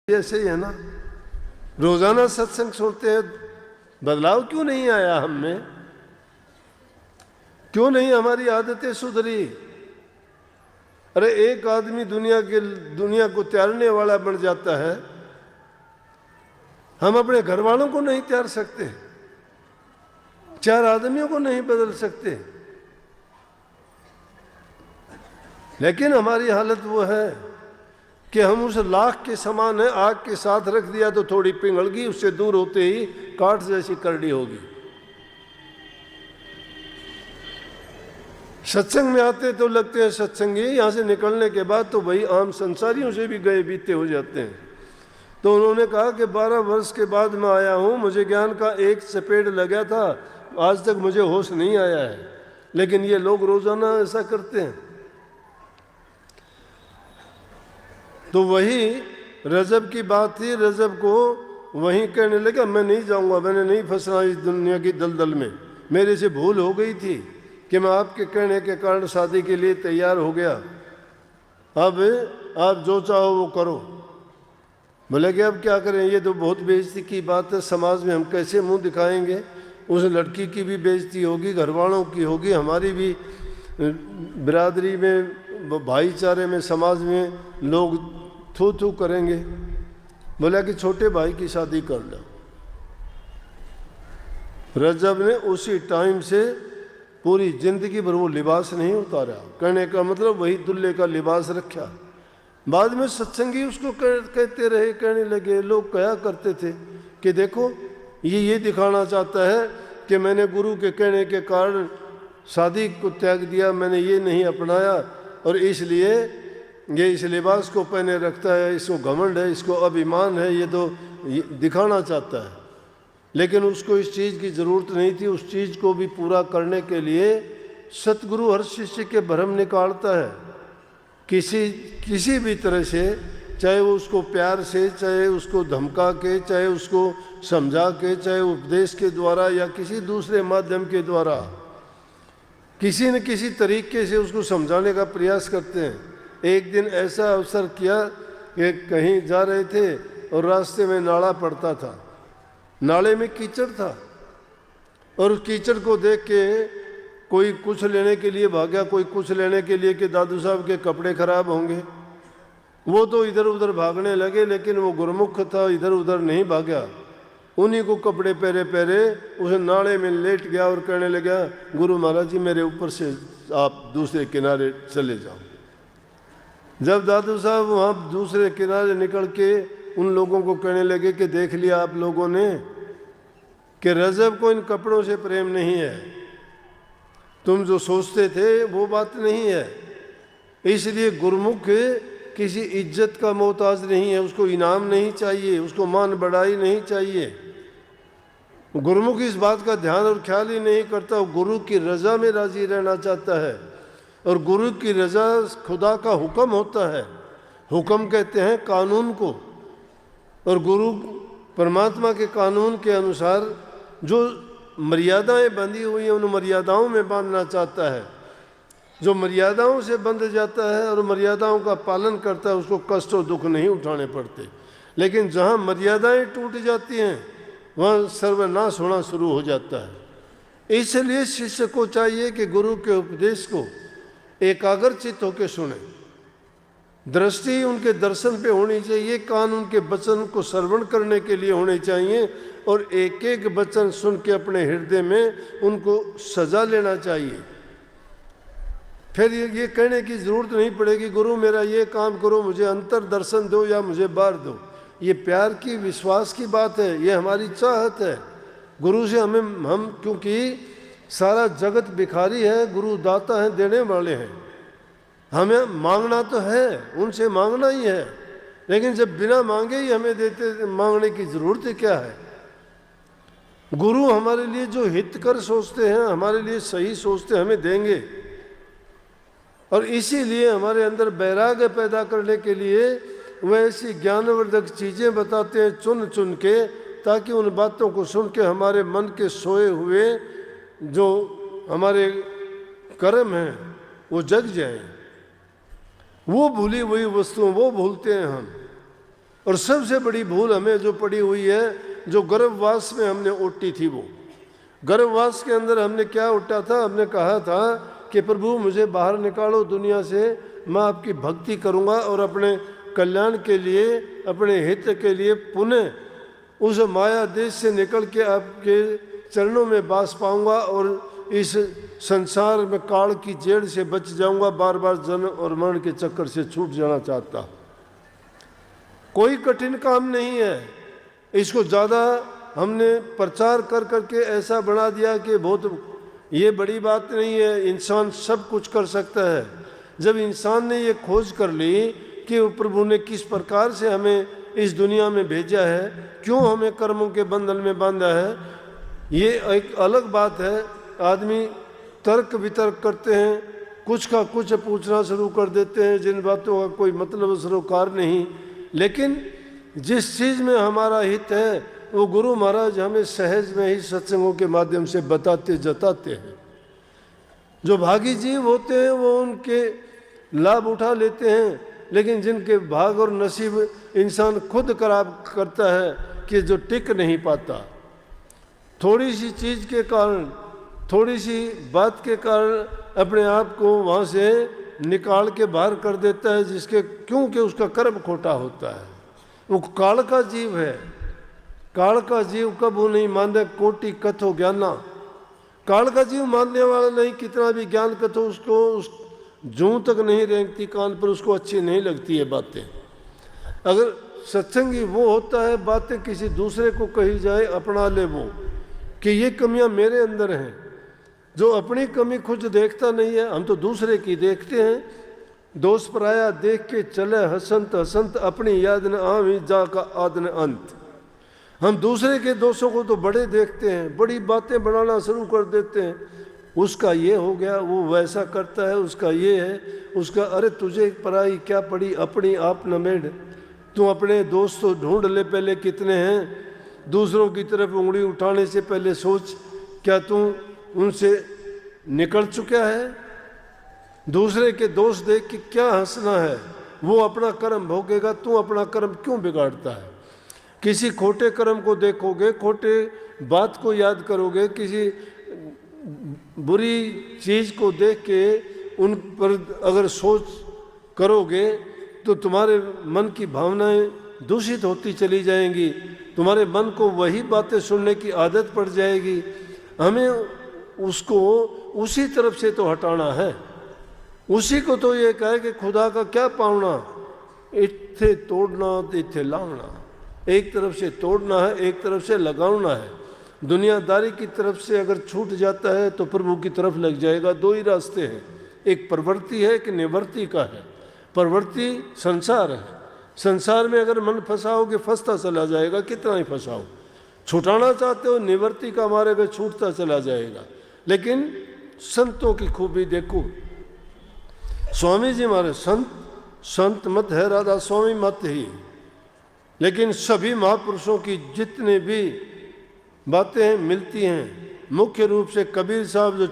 ऐसे ही है ना, रोजाना सत्संग सुनते हैं, बदलाव क्यों नहीं आया हम में? क्यों नहीं हमारी आदतें सुधरी? अरे एक आदमी दुनिया को त्यागने वाला बन जाता है, हम अपने घर वालों को नहीं त्याग सकते, चार आदमियों को नहीं बदल सकते। लेकिन हमारी हालत वो है कि हम उस लाख के समान है, आग के साथ रख दिया तो थोड़ी पिघल गई, उससे दूर होते ही काठ जैसी करड़ी होगी। सत्संग में आते तो लगते हैं सत्संगी, यहां से निकलने के बाद तो भाई आम संसारियों से भी गए बीते हो जाते हैं। तो उन्होंने कहा कि 12 वर्ष के बाद मैं आया हूं, मुझे ज्ञान का एक चपेट लगा था, आज तक मुझे होश नहीं आया है। लेकिन ये लोग रोजाना ऐसा करते हैं। तो वही रजब की बात थी, रजब को वहीं कहने लगा मैं नहीं जाऊंगा, मैंने नहीं फंसना इस दुनिया की दलदल में, मेरे से भूल हो गई थी कि मैं आपके कहने के कारण शादी के लिए तैयार हो गया, अब आप जो चाहो वो करो। बोले कि अब क्या करें, ये तो बहुत बेइज्जती की बात है, समाज में हम कैसे मुंह दिखाएंगे? उस लड़की की भी बेइज्जती होगी, घर वालों की होगी, हमारी भी बिरादरी में, भाईचारे में, समाज में लोग थू थू करेंगे। बोला कि छोटे भाई की शादी कर लो। रजब ने उसी टाइम से पूरी जिंदगी भर वो लिबास नहीं उतारा, कहने का मतलब वही दुल्हे का लिबास रखा। बाद में सत्संगी उसको कहते रहे, कहने लगे, लोग कहा करते थे कि देखो ये दिखाना चाहता है कि मैंने गुरु के कहने के कारण शादी को त्याग दिया, मैंने ये नहीं अपनाया और इसलिए ये इस लिबास को पहने रखता है, इसको घमंड है, इसको अभिमान है, ये तो दिखाना चाहता है। लेकिन उसको इस चीज़ की ज़रूरत नहीं थी। उस चीज़ को भी पूरा करने के लिए सतगुरु हर शिष्य के भ्रम निकालता है, किसी भी तरह से, चाहे वो उसको प्यार से, चाहे उसको धमका के, चाहे उसको समझा के, चाहे उपदेश के द्वारा या किसी दूसरे माध्यम के द्वारा, किसी न किसी तरीके से उसको समझाने का प्रयास करते हैं। एक दिन ऐसा अवसर किया कि कहीं जा रहे थे और रास्ते में नाला पड़ता था, नाले में कीचड़ था और उस कीचड़ को देख के कोई कुछ लेने के लिए भागा, कोई कुछ लेने के लिए कि दादू साहब के कपड़े खराब होंगे। वो तो इधर उधर भागने लगे, लेकिन वो गुरमुख था, इधर उधर नहीं भागा, उन्हीं को कपड़े पहरे पहरे उस नाले में लेट गया और कहने लगा, गुरु महाराज जी मेरे ऊपर से आप दूसरे किनारे चले जाओ। जब दादू साहब वहाँ दूसरे किनारे निकल के उन लोगों को कहने लगे कि देख लिया आप लोगों ने कि रजब को इन कपड़ों से प्रेम नहीं है, तुम जो सोचते थे वो बात नहीं है। इसलिए गुरमुख किसी इज्जत का मोहताज नहीं है, उसको इनाम नहीं चाहिए, उसको मान बढ़ाई नहीं चाहिए। गुरमुख इस बात का ध्यान और ख्याल ही नहीं करता, वो गुरु की रजा में राजी रहना चाहता है और गुरु की रजा खुदा का हुक्म होता है। हुक्म कहते हैं कानून को, और गुरु परमात्मा के कानून के अनुसार जो मर्यादाएं बंधी हुई हैं उन मर्यादाओं में बांधना चाहता है। जो मर्यादाओं से बंध जाता है और मर्यादाओं का पालन करता है उसको कष्ट और दुख नहीं उठाने पड़ते। लेकिन जहाँ मर्यादाएं टूट जाती हैं वहाँ सर्वनाश होना शुरू हो जाता है। इसलिए शिष्य को चाहिए कि गुरु के उपदेश को एकाग्रचित होकर सुने, दृष्टि उनके दर्शन पे होनी चाहिए, कान उनके वचन को श्रवण करने के लिए होने चाहिए और एक एक वचन सुन के अपने हृदय में उनको सजा लेना चाहिए। फिर ये कहने की जरूरत नहीं पड़ेगी गुरु मेरा ये काम करो, मुझे अंतर दर्शन दो या मुझे बाहर दो। ये प्यार की, विश्वास की बात है, ये हमारी चाहत है। गुरु से हम क्योंकि सारा जगत भिखारी है, गुरु दाता है, देने वाले हैं। हमें मांगना तो है, उनसे मांगना ही है, लेकिन जब बिना मांगे ही हमें देते, मांगने की जरूरत क्या है? गुरु हमारे लिए जो हितकर सोचते हैं, हमारे लिए सही सोचते हैं, हमें देंगे। और इसीलिए हमारे अंदर वैराग्य पैदा करने के लिए वह ऐसी ज्ञानवर्धक चीज़ें बताते हैं चुन चुन के, ताकि उन बातों को सुन के हमारे मन के सोए हुए जो हमारे कर्म हैं वो जग जाएं। वो भूली हुई वस्तुओं वो भूलते हैं हम। और सबसे बड़ी भूल हमें जो पड़ी हुई है, जो गर्भवास में हमने ओटी थी, वो गर्भवास के अंदर हमने क्या उठा था, हमने कहा था कि प्रभु मुझे बाहर निकालो दुनिया से, मैं आपकी भक्ति करूंगा और अपने कल्याण के लिए, अपने हित के लिए पुनः उस माया देश से निकल के आपके चरणों में वास पाऊंगा और इस संसार में काल की जेड़ से बच जाऊंगा, बार बार जन्म और मरण के चक्कर से छूट जाना चाहता। कोई कठिन काम नहीं है। इसको ज़्यादा हमने प्रचार कर करके ऐसा बना दिया कि बहुत ये बड़ी बात नहीं है, इंसान सब कुछ कर सकता है। जब इंसान ने ये खोज कर ली कि वो प्रभु ने किस प्रकार से हमें इस दुनिया में भेजा है, क्यों हमें कर्मों के बंधन में बांधा है, ये एक अलग बात है। आदमी तर्क वितर्क करते हैं, कुछ का कुछ पूछना शुरू कर देते हैं जिन बातों का कोई मतलब सरोकार नहीं। लेकिन जिस चीज़ में हमारा हित है वो गुरु महाराज हमें सहज में ही सत्संगों के माध्यम से बताते जताते हैं। जो भागी जीव होते हैं वो उनके लाभ उठा लेते हैं, लेकिन जिनके भाग और नसीब इंसान खुद खराब करता है कि जो टिक नहीं पाता, थोड़ी सी चीज़ के कारण, थोड़ी सी बात के कारण अपने आप को वहाँ से निकाल के बाहर कर देता है, जिसके क्योंकि उसका कर्म खोटा होता है। वो काल का जीव है। काल का जीव कबू नहीं माने कोटि कथो ज्ञाना। काल का जीव मानने वाला नहीं, कितना भी ज्ञान कथो उसको उस जूं तक नहीं रेंगती कान पर, उसको अच्छी नहीं लगती है बातें। अगर सत्संगी वो होता है, बातें किसी दूसरे को कही जाए अपना ले वो कि ये कमियां मेरे अंदर हैं। जो अपनी कमी खुद देखता नहीं है, हम तो दूसरे की देखते हैं। दोष पराया देख के चले हसंत हसंत, अपनी याद न आवी जा का आद न अंत। हम दूसरे के दोषों को तो बड़े देखते हैं, बड़ी बातें बनाना शुरू कर देते हैं। उसका ये हो गया, वो वैसा करता है, उसका ये है, उसका अरे तुझे पराई क्या पड़ी, अपनी आप न मेढ़। तू अपने दोस्त तो ढूंढ ले पहले कितने हैं। दूसरों की तरफ उंगली उठाने से पहले सोच, क्या तू उनसे निकल चुका है। दूसरे के दोष देख के क्या हंसना है, वो अपना कर्म भोगेगा, तू अपना कर्म क्यों बिगाड़ता है। किसी खोटे कर्म को देखोगे, खोटे बात को याद करोगे, किसी बुरी चीज़ को देख के उन पर अगर सोच करोगे तो तुम्हारे मन की भावनाएं दूषित होती चली जाएंगी, तुम्हारे मन को वही बातें सुनने की आदत पड़ जाएगी। हमें उसको उसी तरफ से तो हटाना है। उसी को तो ये कहे कि खुदा का क्या पावना, इत्थे तोड़ना इत्थे लावना। एक तरफ से तोड़ना है, एक तरफ से लगाना है। दुनियादारी की तरफ से अगर छूट जाता है तो प्रभु की तरफ लग जाएगा। दो ही रास्ते हैं, एक प्रवृत्ति है, एक निवृत्ति का है। प्रवृत्ति संसार है, संसार में अगर मन फंसाओगे फंसता चला जाएगा, कितना ही फंसाओ। छुटाना चाहते हो, निवृत्ति का मारे गए छूटता चला जाएगा। लेकिन संतों की खूबी देखो। स्वामी जी हमारे संत मत है, राधा स्वामी मत ही। लेकिन सभी महापुरुषों की जितने भी बातें मिलती हैं, मुख्य रूप से कबीर साहब जो